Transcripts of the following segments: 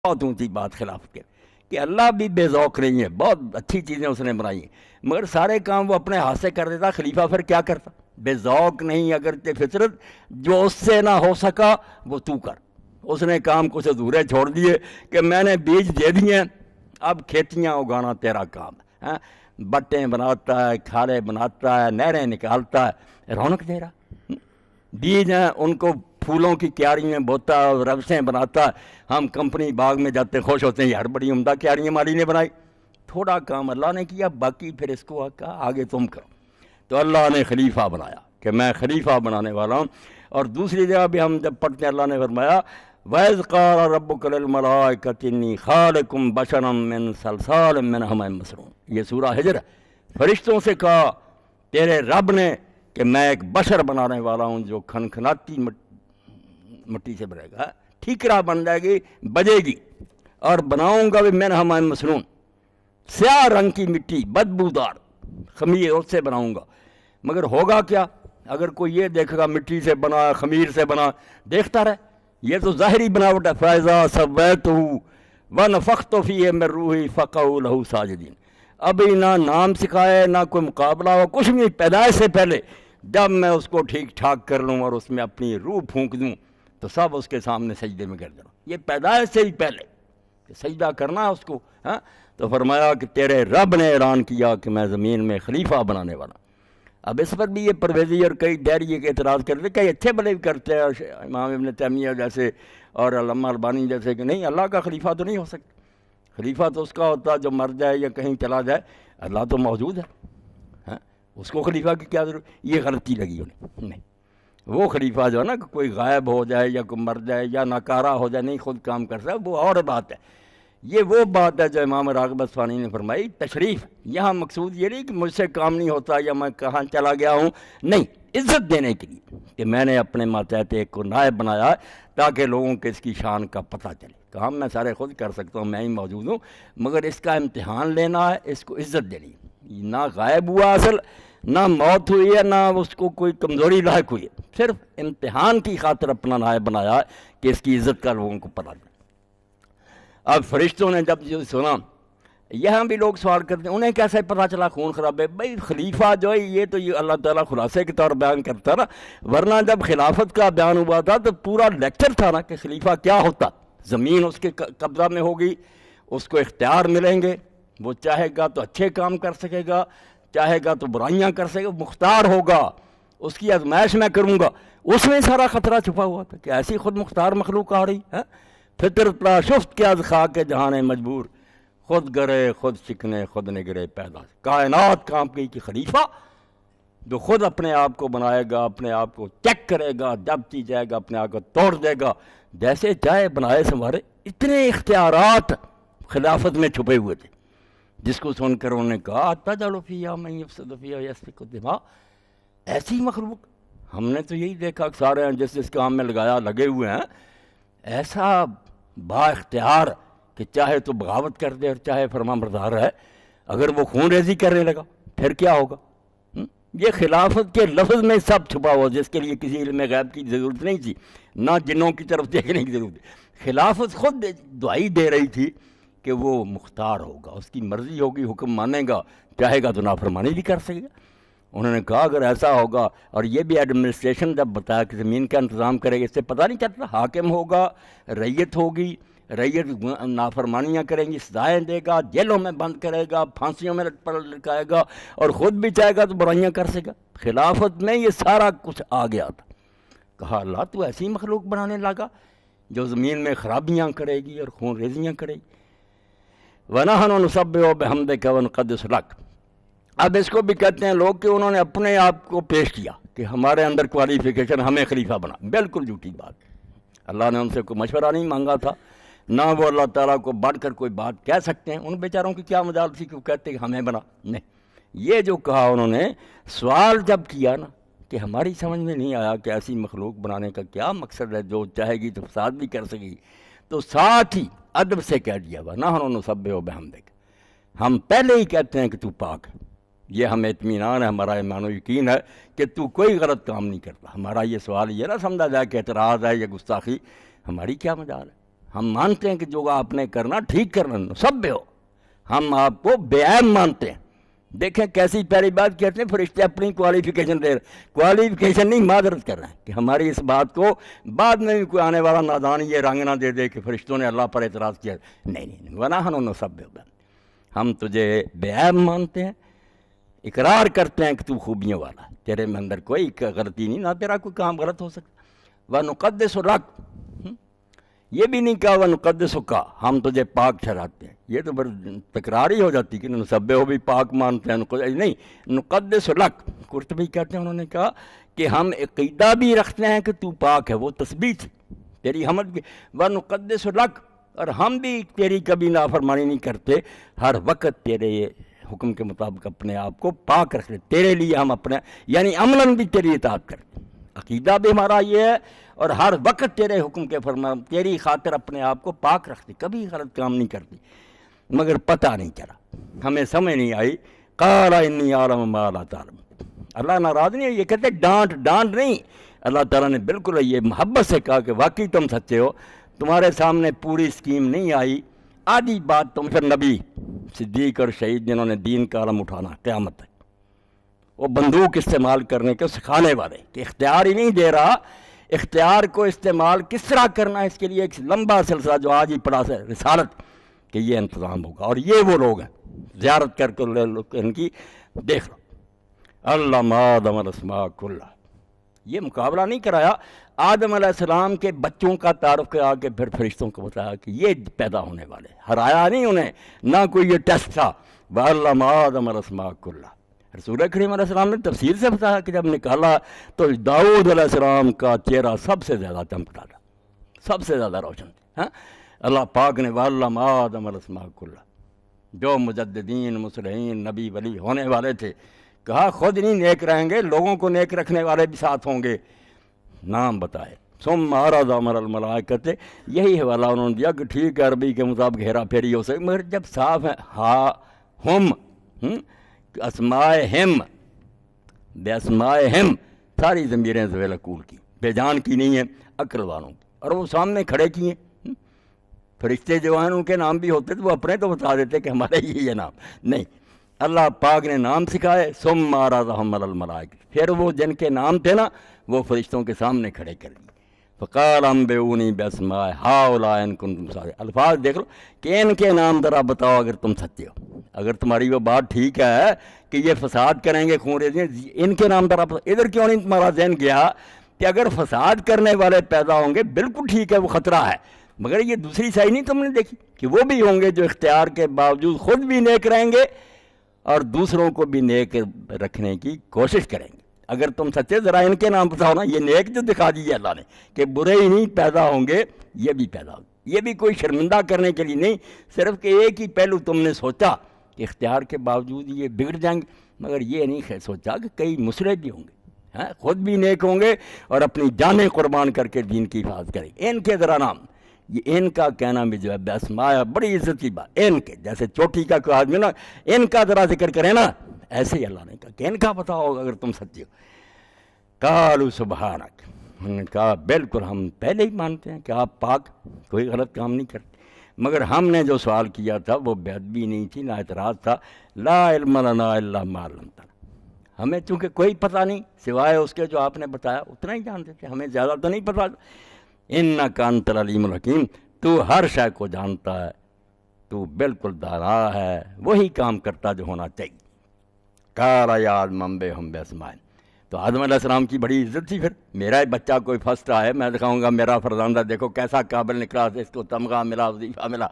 بہت اونچی بات خلافت کے کہ اللہ بھی بے ذوق نہیں ہے، بہت اچھی چیزیں اس نے بنائی ہیں، مگر سارے کام وہ اپنے ہاتھ سے کر دیتا، خلیفہ پھر کیا کرتا؟ بے ذوق نہیں، اگر فطرت جو اس سے نہ ہو سکا وہ تو کر۔ اس نے کام کچھ ادھورے چھوڑ دیے کہ میں نے بیج دے دیے، اب کھیتیاں اگانا تیرا کام ہے، بٹیں بناتا ہے، کھالے بناتا ہے، نہریں نکالتا ہے، رونق دے رہا، بیج ہیں ان کو پھولوں کی کیاری میں بوتا ہے، روشیں بناتا ہے، ہم کمپنی باغ میں جاتے خوش ہوتے ہیں، یار بڑی عمدہ کیاریاں مالی نے بنائی۔ تھوڑا کام اللہ نے کیا، باقی پھر اس کو کہا آگے تم کرو۔ تو اللہ نے خلیفہ بنایا کہ میں خلیفہ بنانے والا ہوں۔ اور دوسری جگہ بھی ہم جب پڑھتے ہیں اللہ نے فرمایا وَإِذْ قَالَ رَبُّكَ لِلْمَلَائِكَةِ إِنِّي خَالِقٌ بَشَرًا مِّن صَلْصَالٍ مِّنْ حَمَإٍ مَّسْنُونٍ، یہ سورہ ہجر ہے۔ فرشتوں سے کہا تیرے رب نے کہ میں ایک بشر بنانے والا ہوں جو کھنکھناتی مٹی سے بنے گا، ٹھیکرا بن جائے گی، بجے گی، اور بناؤں گا بھی من حمأ مسنون، سیاہ رنگ کی مٹی بدبودار خمیر، اس سے بناؤں گا۔ مگر ہوگا کیا اگر کوئی یہ دیکھے گا مٹی سے بنا، خمیر سے بنا، دیکھتا رہے، یہ تو ظاہری بناوٹ ہے۔ فَإِذَا سَوَّيْتُهُ وَنَفَخْتُ فِيهِ مِن رُوحِي فَقَعُوا لَهُ سَاجِدِينَ، ابھی نہ نام سکھائے نہ کوئی مقابلہ ہو، کچھ بھی، پیدائش سے پہلے جب میں اس کو ٹھیک ٹھاک کر لوں اور اس میں اپنی روح پھونک دوں تو سب اس کے سامنے سجدے میں گر جاؤ۔ یہ پیدائش سے ہی پہلے کہ سجدہ کرنا ہے اس کو، ہاں۔ تو فرمایا کہ تیرے رب نے اعلان کیا کہ میں زمین میں خلیفہ بنانے والا۔ اب اس پر بھی یہ پرویزی اور کئی دہریے کے اعتراض کرتے، کئی اچھے بھلے بھی کرتے ہیں، امام ابن تیمیہ جیسے اور علامہ البانی جیسے، کہ نہیں اللہ کا خلیفہ تو نہیں ہو سکتا، خلیفہ تو اس کا ہوتا جو مر جائے یا کہیں چلا جائے، اللہ تو موجود ہے، ہاں، اس کو خلیفہ کی کیا ضرورت؟ یہ غلطی لگی انہیں، نہیں، وہ خلیفہ جو ہے نا کہ کوئی غائب ہو جائے یا کوئی مر جائے یا ناکارہ ہو جائے، نہیں خود کام کر سکتا، وہ اور بات ہے۔ یہ وہ بات ہے جو امام راغب اصفہانی نے فرمائی، تشریف۔ یہاں مقصود یہ نہیں کہ مجھ سے کام نہیں ہوتا یا میں کہاں چلا گیا ہوں، نہیں، عزت دینے کے لیے کہ میں نے اپنے ماتحت ایک کو نائب بنایا تاکہ لوگوں کو اس کی شان کا پتہ چلے۔ کام میں سارے خود کر سکتا ہوں، میں ہی موجود ہوں، مگر اس کا امتحان لینا ہے، اس کو عزت دینی ہے۔ نہ غائب ہوا اصل، نہ موت ہوئی ہے، نہ اس کو کوئی کمزوری لاحق ہوئی ہے، صرف امتحان کی خاطر اپنا نائب بنایا ہے کہ اس کی عزت کا لوگوں کو پتہ چلے۔ اب فرشتوں نے جب یہ سنا، یہاں بھی لوگ سوال کرتے ہیں انہیں کیسے پتہ چلا خون خراب ہے؟ بھائی خلیفہ جو ہے یہ تو یہ اللہ تعالیٰ خلاصے کے طور بیان کرتا نا، ورنہ جب خلافت کا بیان ہوا تھا تو پورا لیکچر تھا نا کہ خلیفہ کیا ہوتا، زمین اس کے قبضہ میں ہوگی، اس کو اختیار ملیں گے، وہ چاہے گا تو اچھے کام کر سکے گا، چاہے گا تو برائیاں کر سکے گا، مختار ہوگا، اس کی آزمائش میں کروں گا۔ اس میں سارا خطرہ چھپا ہوا تھا کہ ایسی خود مختار مخلوق آ رہی ہے، فطرت لا شفت کے از خاک جہان مجبور، خود گرے خود شکنے خود نگرے پیدا، کائنات کانپ گئی کہ خلیفہ جو خود اپنے آپ کو بنائے گا، اپنے آپ کو چیک کرے گا، جب چی جائے گا اپنے آپ کو توڑ دے گا، جیسے چاہے بنائے سنوارے۔ اتنے اختیارات خلافت میں چھپے ہوئے تھے، جس کو سن کر انہوں نے کہا تجعل فیہا من یفسد فیہا ویسفک الدماء، ایسی مخلوق ہم نے تو یہی دیکھا کہ سارے جس کام میں لگے ہوئے ہیں، ایسا با اختیار کہ چاہے تو بغاوت کر دے اور چاہے فرما بردار ہے، اگر وہ خون ریزی کرنے لگا پھر کیا ہوگا؟ یہ خلافت کے لفظ میں سب چھپا ہوا، جس کے لیے کسی علم غیب کی ضرورت نہیں تھی، نہ جنوں کی طرف دیکھنے کی ضرورت تھی۔ خلافت خود دعائی دے رہی تھی کہ وہ مختار ہوگا، اس کی مرضی ہوگی، حکم مانے گا، چاہے گا تو نافرمانی بھی کر سکے گا۔ انہوں نے کہا اگر ایسا ہوگا، اور یہ بھی ایڈمنسٹریشن جب بتایا کہ زمین کا انتظام کرے گا، اس سے پتہ نہیں چلتا، حاکم ہوگا، رعیت ہوگی، رعیت نافرمانیاں کریں گی، سزائیں دے گا، جیلوں میں بند کرے گا، پھانسیوں میں لٹکائے گا، اور خود بھی چاہے گا تو برائیاں کر سکے گا۔ خلافت میں یہ سارا کچھ آ گیا تھا۔ کہا اللہ تو ایسی مخلوق بنانے لگا جو زمین میں خرابیاں کرے گی اور خون ریزیاں کرے گی۔ وَنَحْنُ نُسَبِّحُ بِحَمْدِكَ وَنُقَدِّسُ لَكَ، اب اس کو بھی کہتے ہیں لوگ کہ انہوں نے اپنے آپ کو پیش کیا کہ ہمارے اندر کوالیفیکیشن، ہمیں خلیفہ بنا۔ بالکل جھوٹی بات، اللہ نے ان سے کوئی مشورہ نہیں مانگا تھا، نہ وہ اللہ تعالیٰ کو بڑھ کر کوئی بات کہہ سکتے ہیں۔ ان بیچاروں کی کیا مجال تھی کہ وہ کہتے کہ ہمیں بنا؟ نہیں، یہ جو کہا انہوں نے، سوال جب کیا نا کہ ہماری سمجھ میں نہیں آیا کہ ایسی مخلوق بنانے کا کیا مقصد ہے جو چاہے گی تو فساد بھی کر سکے گی، تو ساتھ ہی ادب سے کہہ دیا وَنَحْنُ نُسَبِّحُ بِحَمْدِكَ، ہم پہلے ہی کہتے ہیں کہ تو پاک ہے، یہ ہمیں اطمینان ہے، ہمارا ایمان و یقین ہے کہ تو کوئی غلط کام نہیں کرتا۔ ہمارا یہ سوال یہ نہ سمجھا جائے کہ اعتراض ہے یا گستاخی، ہماری کیا مجال ہے، ہم مانتے ہیں کہ جو آپ نے کرنا ٹھیک کرنا سب ہو، ہم آپ کو بے عیب مانتے ہیں۔ دیکھیں کیسی پیاری بات کہتے ہیں، فرشتے اپنی کوالیفیکیشن دے رہے، کوالیفیکیشن نہیں معذرت کر رہے ہیں کہ ہماری اس بات کو بعد میں بھی کوئی آنے والا نادان یہ رنگ نہ دے دے کہ فرشتوں نے اللہ پر اعتراض کیا۔ نہیں، وَنَحْنُ نُسَبِّحُ، ہم تجھے بے عیب مانتے ہیں، اقرار کرتے ہیں کہ تو خوبیوں والا، تیرے میں اندر کوئی غلطی نہیں، نہ تیرا کوئی کام غلط ہو سکتا۔ وَنُقَدِّسُ لَكَ، یہ بھی نہیں کہا وَنُقَدِّسُكَ، ہم تجھے پاک ٹھہراتے ہیں، یہ تو تکرار ہی ہو جاتی کہ نسبح بھی پاک مانتے ہیں، نہیں، نقدس لک، قرطبی کہتے ہیں انہوں نے کہا کہ ہم عقیدہ بھی رکھتے ہیں کہ تو پاک ہے، وہ تسبیح تھی تیری حمد کی، وَنُقَدِّسُ لَكَ، اور ہم بھی تیری کبھی نافرمانی نہیں کرتے، ہر وقت تیرے حکم کے مطابق اپنے آپ کو پاک رکھتے، تیرے لیے ہم اپنے یعنی عملاً بھی تیری اطاعت کرتے، عقیدہ بھی ہمارا یہ ہے، اور ہر وقت تیرے حکم کے فرمان تیری خاطر اپنے آپ کو پاک رکھتے، کبھی غلط کام نہیں کرتی، مگر پتہ نہیں چلا، ہمیں سمجھ نہیں آئی۔ قال انی اعلم ما لا تعلم، اللہ ناراض نہیں ہے، یہ کہتے ڈانٹ نہیں، اللہ تعالیٰ نے بالکل یہ محبت سے کہا کہ واقعی تم سچے ہو، تمہارے سامنے پوری اسکیم نہیں آئی، آدھی بات تم پھر نبی صدیق اور شہید جنہوں نے دین کا علم اٹھانا قیامت تک، وہ بندوق استعمال کرنے کے سکھانے والے کہ اختیار ہی نہیں دے رہا، اختیار کو استعمال کس طرح کرنا ہے، اس کے لیے ایک لمبا سلسلہ جو آج ہی پڑھا سے رسالت کہ یہ انتظام ہوگا، اور یہ وہ لوگ ہیں زیارت کر کے ان کی دیکھ لو، علم آدم الاسماء کلھا، یہ مقابلہ نہیں کرایا، آدم علیہ السلام کے بچوں کا تعارف کرا کے پھر فرشتوں کو بتایا کہ یہ پیدا ہونے والے، ہرایا نہیں انہیں، نہ کوئی یہ ٹیسٹ تھا، وَعَلَّمَ آدَمَ الْأَسْمَاءَ كُلَّهَا، رسول کریم علیہ السلام نے تفصیل سے بتایا کہ جب نکالا تو داؤد علیہ السلام کا چہرہ سب سے زیادہ چمکتا تھا، سب سے زیادہ روشن تھا، اللہ پاک نے وَعَلَّمَ آدَمَ الْأَسْمَاءَ كُلَّهَا، جو مجددین مصلحین نبی ولی ہونے والے تھے، کہا خود نہیں نیک رہیں گے، لوگوں کو نیک رکھنے والے بھی ساتھ ہوں گے، نام بتائے، ثم عرض علی الملائکۃ، یہی حوالہ انہوں نے دیا کہ ٹھیک ہے عربی کے مطابق ہیرا پھیری ہو سکے، مگر جب صاف ہے ہا ہم اسمائے ہم بے اسمائے ہم، ساری ضمیریں ذویل عقول کی، بے جان کی نہیں ہیں، عقل والوں کی، اور وہ سامنے کھڑے کیے، فرشتے جو ہیں ان کے نام بھی ہوتے تو وہ اپنے تو بتا دیتے کہ ہمارے یہ نام نہیں، اللہ پاک نے نام سکھائے، ثم عرضهم علی الملائکۃ، پھر وہ جن کے نام تھے نا وہ فرشتوں کے سامنے کھڑے کر دیے، فقال انبئونی باسماء ہؤلاء ان کنتم صادقین، الفاظ دیکھ لو کہ ان کے نام ذرا بتاؤ اگر تم سچے ہو، اگر تمہاری وہ بات ٹھیک ہے کہ یہ فساد کریں گے خون ریزیں، ان کے نام ذرا ادھر کیوں نہیں تمہارا ذہن گیا کہ اگر فساد کرنے والے پیدا ہوں گے بالکل ٹھیک ہے وہ خطرہ ہے، مگر یہ دوسری سائڈ نہیں تم نے دیکھی کہ وہ بھی ہوں گے جو اختیار کے باوجود خود بھی نیک رہیں گے اور دوسروں کو بھی نیک رکھنے کی کوشش کریں گے، اگر تم سچے ذرا ان کے نام بتاؤ نا، یہ نیک جو دکھا دیجیے اللہ نے کہ برے ہی نہیں پیدا ہوں گے، یہ بھی پیدا ہوں گے، یہ بھی کوئی شرمندہ کرنے کے لیے نہیں، صرف کہ ایک ہی پہلو تم نے سوچا کہ اختیار کے باوجود یہ بگڑ جائیں گے، مگر یہ نہیں سوچا کہ کئی مصلح بھی ہوں گے، خود بھی نیک ہوں گے اور اپنی جانیں قربان کر کے دین کی حفاظت کریں گے، ان کے ذرا نام، یہ ان کا کہنا بھی جو ہے باسماء بڑی عزت کی بات، ان کے جیسے چوٹی کا کوئی آدمی نا ان کا ذرا ذکر کرے نا، ایسے ہی اللہ نے کہا کہ ان کا بتاؤ اگر تم سچے ہو، قالوا سبحانک، انہوں نے کہا بالکل ہم پہلے ہی مانتے ہیں کہ آپ پاک، کوئی غلط کام نہیں کرتے، مگر ہم نے جو سوال کیا تھا وہ بے ادبی نہیں تھی، نہ اعتراض تھا، لا علم لنا الا ما علمتنا، ہمیں چونکہ کوئی پتہ نہیں سوائے اس کے جو آپ نے بتایا اتنا ہی جانتے تھے، ہمیں زیادہ تو نہیں پتہ، انک انت العلیم الحکیم، تو ہر شے کو جانتا ہے، تو بالکل دانا ہے، وہی کام کرتا جو ہونا چاہیے، قال یا آدم انبئہم باسمائہم، تو آدم علیہ السلام کی بڑی عزت تھی، پھر میرا بچہ کوئی فرسٹ آئے میں دکھاؤں گا میرا فرزندہ دیکھو کیسا قابل نکلا، اس کو تمغہ ملا، وظیفہ ملا،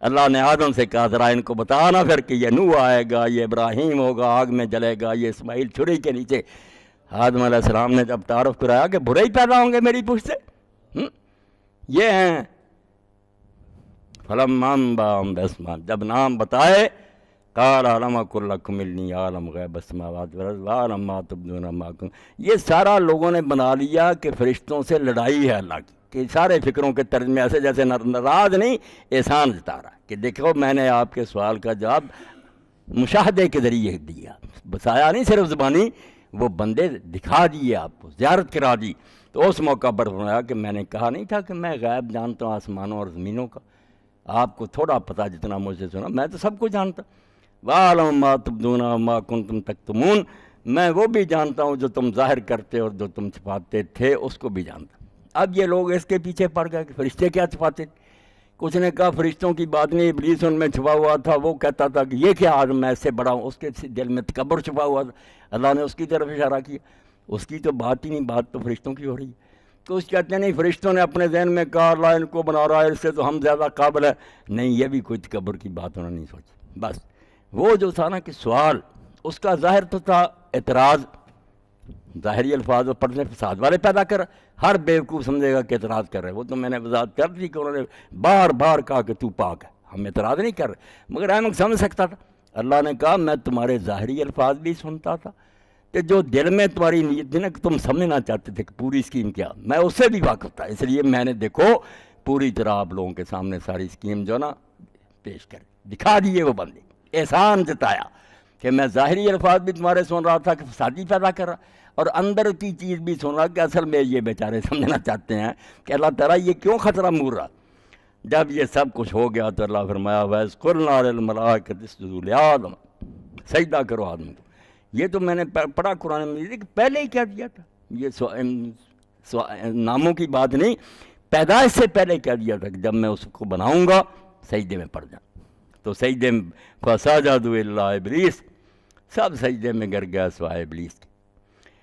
اللہ نے آدم سے کہا ذرا ان کو بتانا پھر کہ یہ نوح آئے گا، یہ ابراہیم ہوگا آگ میں جلے گا، یہ اسماعیل چھری کے نیچے، آدم علیہ السلام نے جب تعارف کرایا کہ برے ہی پیدا ہوں گے میری پشت سے، یہ ہیں فلما انبأهم باسماء، جب نام بتائے، قال علم اقل لكم انی عالم غیب السماوات والارض واعلم ما تبدون ما کنتم، یہ سارا لوگوں نے بنا لیا کہ فرشتوں سے لڑائی ہے اللہ کی، کہ سارے فکروں کے طرز میں ایسے جیسے ناراض نہیں احسان جتا رہا کہ دیکھو میں نے آپ کے سوال کا جواب مشاہدے کے ذریعے دیا، بتایا نہیں صرف زبانی، وہ بندے دکھا دیے آپ کو، زیارت کرا دی، تو اس موقع پر فرمایا کہ میں نے کہا نہیں تھا کہ میں غیب جانتا ہوں آسمانوں اور زمینوں کا، آپ کو تھوڑا پتہ جتنا مجھ سے سنا، میں تو سب کو جانتا، وَأَعْلَمُ مَا تُبْدُونَ وَمَا كُنتُمْ تَكْتُمُونَ، میں وہ بھی جانتا ہوں جو تم ظاہر کرتے اور جو تم چھپاتے تھے اس کو بھی جانتا۔ اب یہ لوگ اس کے پیچھے پڑ گئے کہ فرشتے کیا چھپاتے تھے، کچھ نے کہا فرشتوں کی بات نہیں، ابلیس ان میں چھپا ہوا تھا، وہ کہتا تھا کہ یہ کیا آج میں اس سے بڑا ہوں، اس کے دل میں تکبر چھپا ہوا تھا، اللہ نے اس کی طرف اشارہ کیا، اس کی تو بات ہی نہیں، بات تو فرشتوں کی ہو رہی ہے۔ تو اس کہتے ہیں نہیں، فرشتوں نے اپنے ذہن میں کہا اللہ ان کو بنا رہا ہے، اس سے تو ہم زیادہ قابل ہیں، نہیں یہ بھی کوئی تکبر کی بات انہوں نے نہیں سوچی۔ بس وہ جو تھا نا کہ سوال، اس کا ظاہر تو تھا اعتراض، ظاہری الفاظ پڑھنے فساد والے پیدا کر، ہر بیوقوف سمجھے گا کہ اعتراض کر رہے، وہ تو میں نے وضاحت کر دی کہ انہوں نے بار بار کہا کہ تو پاک ہے، ہم اعتراض نہیں کر رہے، مگر احمد سمجھ سکتا تھا۔ اللہ نے کہا میں تمہارے ظاہری الفاظ بھی سنتا تھا، کہ جو دل میں تمہاری نیت تھی نا کہ تم سمجھنا چاہتے تھے کہ پوری اسکیم کیا، میں اس سے بھی واقف تھا، اس لیے میں نے دیکھو پوری طرح آپ لوگوں کے سامنے ساری اسکیم جو نا پیش کر دکھا دیے، وہ بندے احسان جتایا کہ میں ظاہری الفاظ بھی تمہارے سن رہا تھا کہ فسادی پیدا کر رہا، اور اندر کی چیز بھی سن رہا کہ اصل میں یہ بیچارے سمجھنا چاہتے ہیں کہ اللہ تعالیٰ یہ کیوں خطرہ مور رہا۔ جب یہ سب کچھ ہو گیا تو اللہ فرمایا وَإِذْ قُلْنَا لِلْمَلَائِكَةِ اسْجُدُوا لِآدَمَ، سجدہ کرو آدم کو۔ یہ تو میں نے پڑھا قرآن مجید کہ پہلے ہی کہہ دیا تھا، یہ ناموں کی بات نہیں، پیدائش سے پہلے کہہ دیا تھا کہ جب میں اس کو بناؤں گا سجدے میں پڑ جانا، تو سجدے میں فَسَجَدُوا إِلَّا إِبْلِيسَ، سب سجدے میں گر گیا سوائے ابلیس کے۔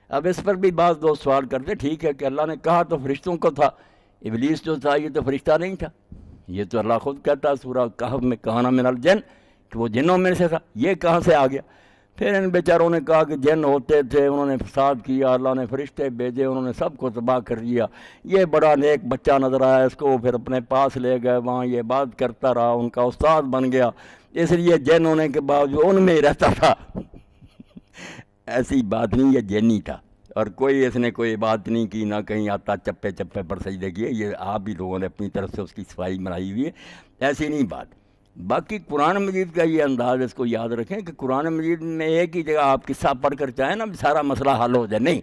اب اس پر بھی بعض دوست سوال کرتے، ٹھیک ہے کہ اللہ نے کہا تو فرشتوں کو تھا، ابلیس جو تھا یہ تو فرشتہ نہیں تھا، یہ تو اللہ خود کہتا سورہ کہف میں کہانا من الجن کہ وہ جنوں میں سے تھا، یہ کہاں سے آ گیا؟ پھر ان بیچاروں نے کہا کہ جن ہوتے تھے، انہوں نے فساد کیا، اللہ نے فرشتے بھیجے، انہوں نے سب کو تباہ کر دیا، یہ بڑا نیک بچہ نظر آیا، اس کو پھر اپنے پاس لے گئے، وہاں یہ بات کرتا رہا، ان کا استاد بن گیا، اس لیے جن ہونے کے باوجود ان میں ہی رہتا تھا۔ ایسی بات نہیں، یہ جنی تھا، اور کوئی اس نے کوئی بات نہیں کی، نہ کہیں آتا چپے چپے پر سجدے کیے، یہ آپ ہی لوگوں نے اپنی طرف سے اس کی صفائی بنائی ہوئی ہے، ایسی نہیں بات۔ باقی قرآن مجید کا یہ انداز، اس کو یاد رکھیں کہ قرآن مجید میں ایک ہی جگہ آپ قصہ پڑھ کر چاہیں نا سارا مسئلہ حل ہو جائے، نہیں،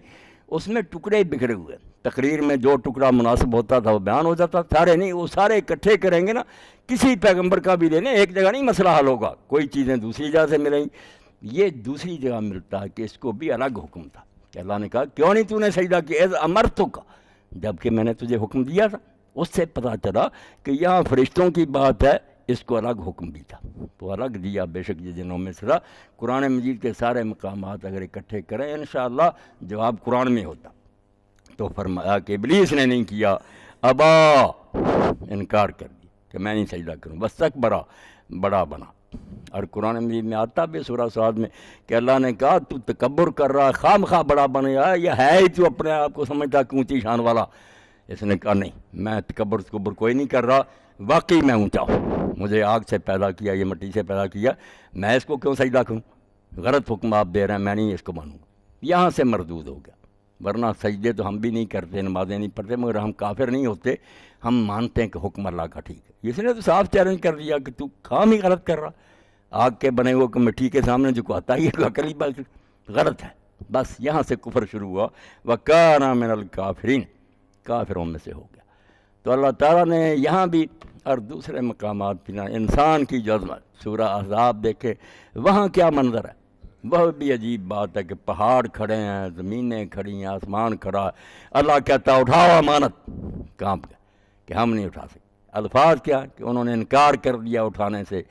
اس میں ٹکڑے بکھرے ہوئے، تقریر میں جو ٹکڑا مناسب ہوتا تھا وہ بیان ہو جاتا، سارے نہیں، وہ سارے اکٹھے کریں گے نا، کسی پیغمبر کا بھی لے لیں، ایک جگہ نہیں مسئلہ حل ہوگا، کوئی چیزیں دوسری جگہ سے ملیں، یہ دوسری جگہ ملتا ہے کہ اس کو بھی الگ حکم تھا کہ اللہ نے کہا کیوں نہیں تو نے سجدہ کیا، اذ امرتک، جبکہ میں نے تجھے حکم دیا تھا۔ اس سے پتہ چلا کہ یہاں فرشتوں کی بات ہے، اس کو الگ حکم بھی تھا، تو الگ دیا، بے شک یہ جنوں میں سے تھا۔ قرآن مجید کے سارے مقامات اگر اکٹھے کریں انشاءاللہ جواب قرآن میں ہوتا۔ تو فرمایا کہ ابلیس نے نہیں کیا، ابا، انکار کر دی کہ میں نہیں سجدہ کروں، بس تک بڑا بنا۔ اور قرآن مجید میں آتا بھی سورہ صاد میں کہ اللہ نے کہا تو تکبر کر رہا، خواہ مخواہ بڑا بن گیا، یہ ہے ہی تو اپنے آپ کو سمجھتا کہ اونچی شان والا۔ اس نے کہا نہیں، میں تکبر کوئی نہیں کر رہا، واقعی میں اونچا ہوں، مجھے آگ سے پیدا کیا، یہ مٹی سے پیدا کیا، میں اس کو کیوں سجدہ کروں؟ غلط حکم آپ دے رہے ہیں، میں نہیں اس کو مانوں گا۔ یہاں سے مردود ہو گیا، ورنہ سجدے تو ہم بھی نہیں کرتے، نمازیں نہیں پڑھتے، مگر ہم کافر نہیں ہوتے، ہم مانتے ہیں کہ حکم اللہ کا ٹھیک ہے۔ اس نے تو صاف چیلنج کر دیا کہ تو کام ہی غلط کر رہا، آگ کے بنے ہوئے مٹی کے سامنے جو کو آتا ہے یہ عقلی بات غلط ہے۔ بس یہاں سے کفر شروع ہوا، وَكَانَ مِنَ الْكَافِرِينَ، کافروں میں سے ہو گیا۔ تو اللہ تعالیٰ نے یہاں بھی اور دوسرے مقامات بھی انسان کی جو عظمت، سورہ احزاب دیکھے وہاں کیا منظر ہے، وہ بھی عجیب بات ہے کہ پہاڑ کھڑے ہیں، زمینیں کھڑی ہیں، آسمان کھڑا ہے، اللہ کہتا اٹھاؤ امانت، کانپ گیا کہ ہم نہیں اٹھا سکتے۔ الفاظ کیا کہ انہوں نے انکار کر دیا اٹھانے سے،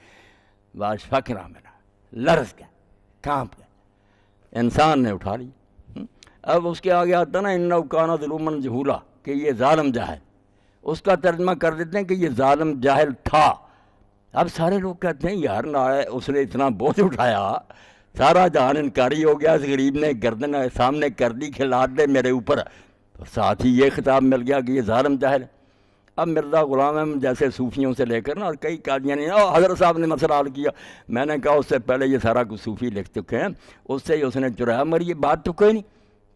واشفقنا منها، لرز گیا، کانپ گیا، انسان نے اٹھا لی۔ اب اس کے آگے آتا نا انہ کان ظلوما جہولا، کہ یہ ظالم جاہل، اس کا ترجمہ کر دیتے ہیں کہ یہ ظالم جاہل تھا۔ اب سارے لوگ کہتے ہیں یار نہ اس نے اتنا بوجھ اٹھایا، سارا جہان انکاری ہو گیا، اس غریب نے گردن سامنے کر دی کہ لاد دے میرے اوپر، تو ساتھ ہی یہ خطاب مل گیا کہ یہ ظالم جاہل ہے۔ اب مرزا غلام احمد جیسے صوفیوں سے لے کر نا، اور کئی قادیانی حضرت صاحب نے مسئلہ حل کیا، میں نے کہا اس سے پہلے یہ سارا کچھ صوفی لکھ چکے ہیں، اس سے ہی اس نے چرایا، مگر یہ بات تو کوئی نہیں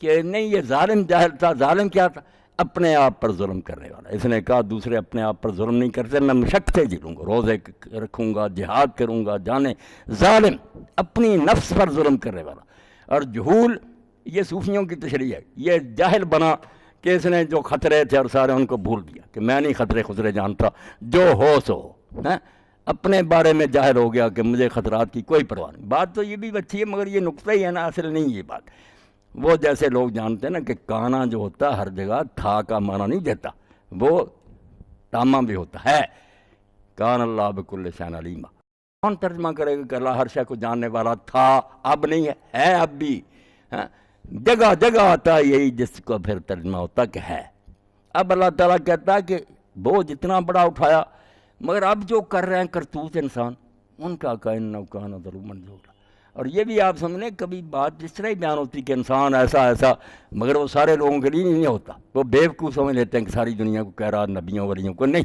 کہ نہیں یہ ظالم جاہل تھا۔ ظالم کیا تھا؟ اپنے آپ پر ظلم کرنے والا۔ اس نے کہا دوسرے اپنے آپ پر ظلم نہیں کرتے، میں مشقتیں جھیلوں گا، روزے رکھوں گا، جہاد کروں گا، جانے ظالم اپنی نفس پر ظلم کرنے والا۔ اور جہول یہ صوفیوں کی تشریح ہے، یہ جاہل بنا کہ اس نے جو خطرے تھے اور سارے ان کو بھول دیا کہ میں نہیں خطرے خطرے جانتا، جو ہو سو ہو، اپنے بارے میں ظاہر ہو گیا کہ مجھے خطرات کی کوئی پرواہ نہیں۔ بات تو یہ بھی اچھی ہے مگر یہ نقطہ ہی ہے نا، اصل نہیں یہ بات۔ وہ جیسے لوگ جانتے ہیں نا کہ کانا جو ہوتا ہے ہر جگہ تھا کا معنی نہیں دیتا، وہ تامہ بھی ہوتا ہے۔ کان اللہ بکل شیء علیما، کون ترجمہ کرے گا کہ اللہ ہر شے کو جاننے والا تھا، اب نہیں ہے اب بھی۔ جگہ جگہ آتا ہے یہی جس کو پھر ترجمہ ہوتا کہ ہے۔ اب اللہ تعالیٰ کہتا ہے کہ وہ جتنا بڑا اٹھایا، مگر اب جو کر رہے ہیں کرتوت انسان، ان کا کائن کان ظلوما جہولا۔ اور یہ بھی آپ سمجھیں کبھی بات جس طرح ہی بیان ہوتی کہ انسان ایسا ایسا، مگر وہ سارے لوگوں کے لیے نہیں ہوتا۔ وہ بیوقوف سمجھ لیتے ہیں کہ ساری دنیا کو کہہ رہا نبیوں ولیوں کو، نہیں۔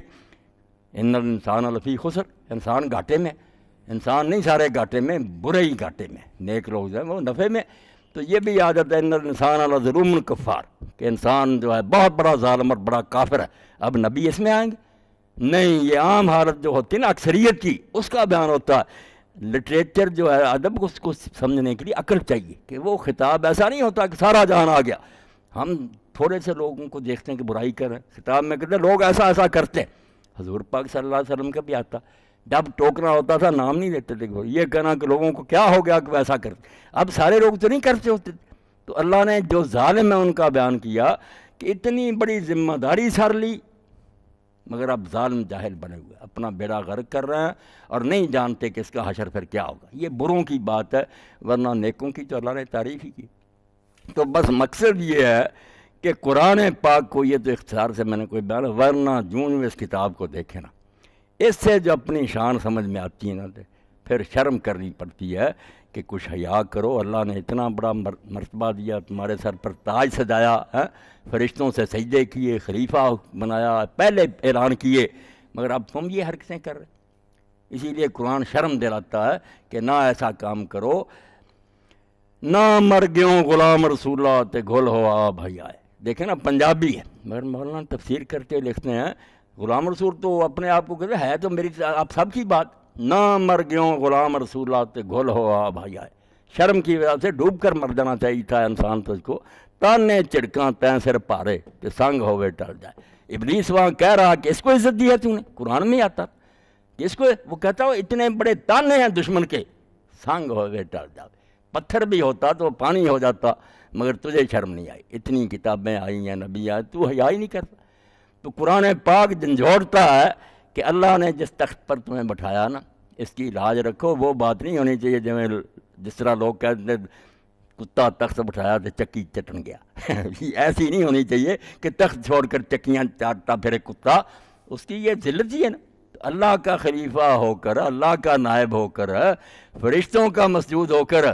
ان الانسان لفی خسر، انسان گھاٹے میں، انسان نہیں سارے گھاٹے میں، برے ہی گھاٹے میں، نیک لوگ جو ہیں وہ نفع میں۔ تو یہ بھی عادت ہے ان الانسان لظلوم کفار، کہ انسان جو ہے بہت بڑا ظالم اور بڑا کافر ہے۔ اب نبی اس میں آئیں گے؟ نہیں، یہ عام حالت جو ہوتی ہے نا اکثریت کی، اس کا بیان ہوتا ہے۔ لٹریچر جو ہے ادب کو، اس کو سمجھنے کے لیے عقل چاہیے کہ وہ خطاب ایسا نہیں ہوتا کہ سارا جہان آ گیا۔ ہم تھوڑے سے لوگوں کو دیکھتے ہیں کہ برائی کر رہے ہیں، خطاب میں کہتے ہیں لوگ ایسا ایسا کرتے ہیں۔ حضور پاک صلی اللہ علیہ وسلم کا بھی آتا، جب ٹوکنا ہوتا تھا نام نہیں لیتے تھے، یہ کہنا کہ لوگوں کو کیا ہو گیا کہ ویسا کرتے۔ اب سارے لوگ تو نہیں کرتے ہوتے، تو اللہ نے جو ظالم ہے ان کا بیان کیا کہ اتنی بڑی ذمہ داری سر لی، مگر اب ظالم جاہل بنے ہوئے اپنا بیڑا غرق کر رہے ہیں اور نہیں جانتے کہ اس کا حشر پھر کیا ہوگا۔ یہ بروں کی بات ہے، ورنہ نیکوں کی تو اللہ نے تعریف ہی کی۔ تو بس مقصد یہ ہے کہ قرآن پاک کو، یہ تو اختصار سے میں نے کوئی بیان، ورنہ جون اس کتاب کو دیکھیں نا، اس سے جو اپنی شان سمجھ میں آتی ہے نا، پھر شرم کرنی پڑتی ہے کہ کچھ حیا کرو۔ اللہ نے اتنا بڑا مرتبہ دیا، تمہارے سر پر تاج سجایا ہے، فرشتوں سے سجدے کیے، خلیفہ بنایا، پہلے اعلان کیے، مگر اب تم یہ حرکتیں کر رہے۔ اسی لیے قرآن شرم دلاتا ہے کہ نہ ایسا کام کرو۔ نہ مر گیوں غلام رسولہ تے گھل ہو آ بھائی آئے۔ دیکھیں نا پنجابی ہے مگر مولانا تفسیر کرتے لکھتے ہیں غلام رسول تو اپنے آپ کو کہتے ہے تو میری آپ سب کی بات۔ نہ مر گیوں غلام رسولہ تے گھل ہو آ بھائی آئے، شرم کی وجہ سے ڈوب کر مر جانا چاہیے تھا انسان تجھ کو۔ تانے چڑکاں تین سر پارے کہ سنگ ہوئے ٹل جائے۔ ابلیس وہاں کہہ رہا کہ اس کو عزت دی ہے تو نے، قرآن میں آتا کہ اس کو، وہ کہتا ہو اتنے بڑے تانے ہیں دشمن کے، سنگ ہوئے ٹل جائے۔ پتھر بھی ہوتا تو پانی ہو جاتا، مگر تجھے شرم نہیں آئی۔ اتنی کتابیں آئی ہیں، نبی آئے، تو حیا ہی نہیں کرتا۔ تو قرآن پاک جھنجھوڑتا ہے کہ اللہ نے جس تخت پر تمہیں بٹھایا نا، اس کی لاج رکھو۔ وہ بات نہیں ہونی چاہیے جس طرح لوگ کہتے ہیں کتا تخت بٹھایا تو چکی چٹن گیا۔ ایسی نہیں ہونی چاہیے کہ تخت چھوڑ کر چکیاں چاٹتا پھرے کتا، اس کی یہ ذلت ہی ہے نا۔ اللہ کا خلیفہ ہو کر، اللہ کا نائب ہو کر، فرشتوں کا مسجود ہو کر،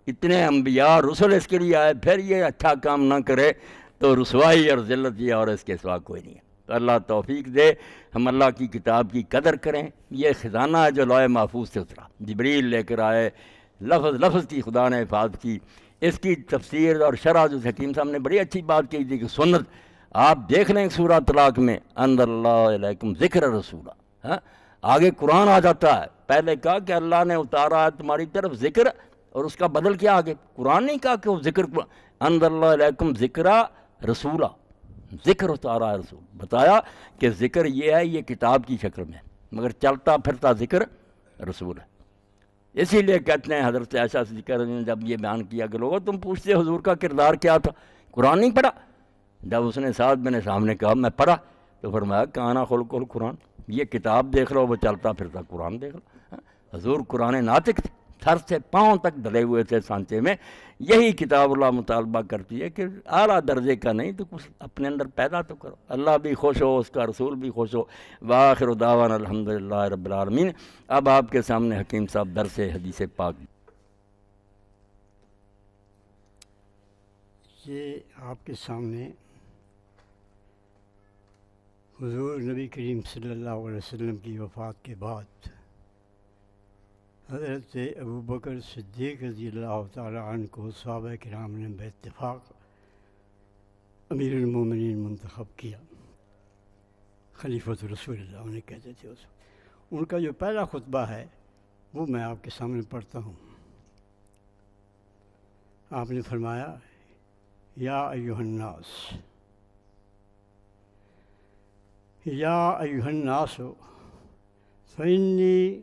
اتنے انبیاء رسول اس کے لیے آئے، پھر یہ اچھا کام نہ کرے تو رسوائی اور ذلت یہ اور اس کے سوا کوئی نہیں ہے۔ تو اللہ توفیق دے ہم اللہ کی کتاب کی قدر کریں۔ یہ خزانہ ہے جو لوح محفوظ سے اترا، جبریل لے کر آئے، لفظ لفظ کی خدا نے حفاظت کی۔ اس کی تفسیر اور شرح جو حکیم صاحب نے بڑی اچھی بات کی تھی کہ سنت آپ دیکھ لیں سورہ طلاق میں انزل اللہ علیکم ذکر رسولہ، آگے قرآن آ جاتا ہے۔ پہلے کہا کہ اللہ نے اتارا ہے تمہاری طرف ذکر، اور اس کا بدل کیا آگے؟ قرآن نہیں کہا کہ وہ ذکر، انزل اللہ علیکم ذکر رسولہ، ذکر اتارا ہے رسول، بتایا کہ ذکر یہ ہے، یہ کتاب کی شکل میں، مگر چلتا پھرتا ذکر رسول ہے۔ اسی لیے کہتے ہیں حضرت عائشہ صدیقہ نے جب یہ بیان کیا کہ لوگوں تم پوچھتے حضور کا کردار کیا تھا، قرآن نہیں پڑھا؟ جب اس نے سعد بن صاحب نے کہا میں پڑھا، تو فرمایا کانا خلق القرآن، یہ کتاب دیکھ لو، وہ چلتا پھرتا قرآن دیکھ لو۔ حضور قرآن ناطق تھے، سر سے پاؤں تک ڈلے ہوئے تھے سانچے میں۔ یہی کتاب اللہ مطالبہ کرتی ہے کہ اعلیٰ درجے کا نہیں تو کچھ اپنے اندر پیدا تو کرو، اللہ بھی خوش ہو، اس کا رسول بھی خوش ہو۔ وآخر دعوانا الحمدللہ رب العالمین۔ اب آپ کے سامنے حکیم صاحب درس حدیث پاک۔ یہ آپ کے سامنے حضور نبی کریم صلی اللہ علیہ وسلم کی وفات کے بعد حضرت ابو بکر صدیق رضی اللہ تعالیٰ عنہ کو صحابہ کرام نے بے اتفاق امیر المومنین منتخب کیا، خلیفۃ رسول اللہ انہیں کہتے تھے۔ ان کا جو پہلا خطبہ ہے وہ میں آپ کے سامنے پڑھتا ہوں۔ آپ نے فرمایا یا ایھا الناس، یا ایھا الناس فإنی